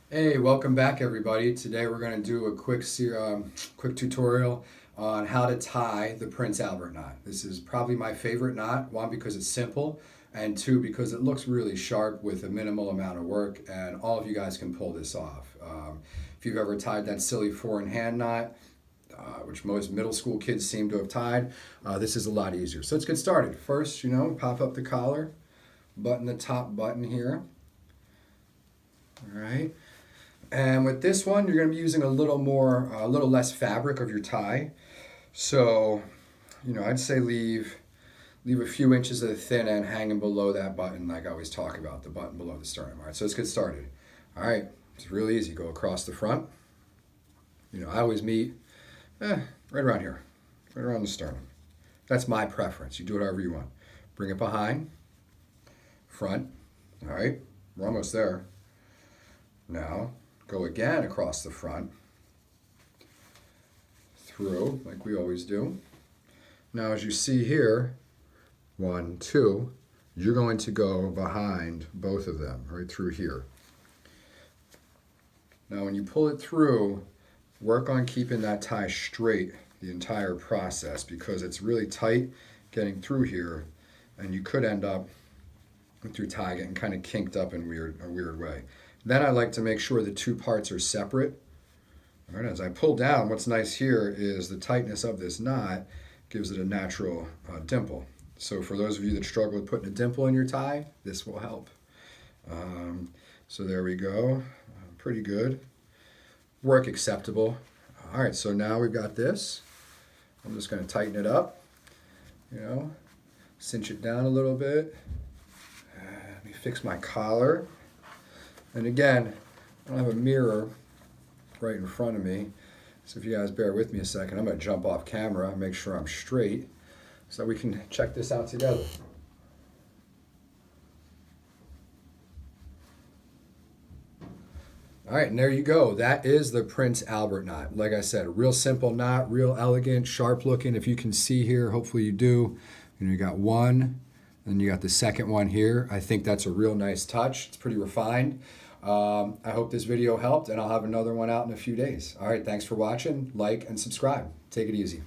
Hey, welcome back everybody. Today we're going to do a quick tutorial on how to tie the Prince Albert knot. This is probably my favorite knot, one because it's simple, and two because it looks really sharp with a minimal amount of work, and all of you guys can pull this off. If you've ever tied that silly four-in-hand knot, which most middle school kids seem to have tied, this is a lot easier. So let's get started. First, pop up the collar, button the top button here. All right. And with this one, you're going to be using a little less fabric of your tie. So, I'd say leave a few inches of the thin end hanging below that button, like I always talk about, the button below the sternum. All right, so let's get started. All right, it's really easy. Go across the front. I always meet right around here, right around the sternum. That's my preference. You do it however you want. Bring it behind, front. All right, we're almost there. Now, go again across the front, through, like we always do. Now, as you see here, 1, 2, you're going to go behind both of them, right through here. Now, when you pull it through, work on keeping that tie straight the entire process because it's really tight getting through here, and you could end up with your tie getting kind of kinked up in a weird way. Then I like to make sure the two parts are separate. All right, as I pull down, what's nice here is the tightness of this knot gives it a natural dimple. So for those of you that struggle with putting a dimple in your tie, this will help. So there we go, pretty good. Work acceptable. All right, so now we've got this. I'm just gonna tighten it up, cinch it down a little bit. Let me fix my collar. And again, I don't have a mirror right in front of me, so if you guys bear with me a second, I'm going to jump off camera and make sure I'm straight so we can check this out together. All right, and there you go. That is the Prince Albert knot. Like I said, real simple knot, real elegant, sharp looking. If you can see here, hopefully you do. You got one, then you got the second one here. I think that's a real nice touch. It's pretty refined. I hope this video helped, and I'll have another one out in a few days. All right, thanks for watching. Like and subscribe. Take it easy.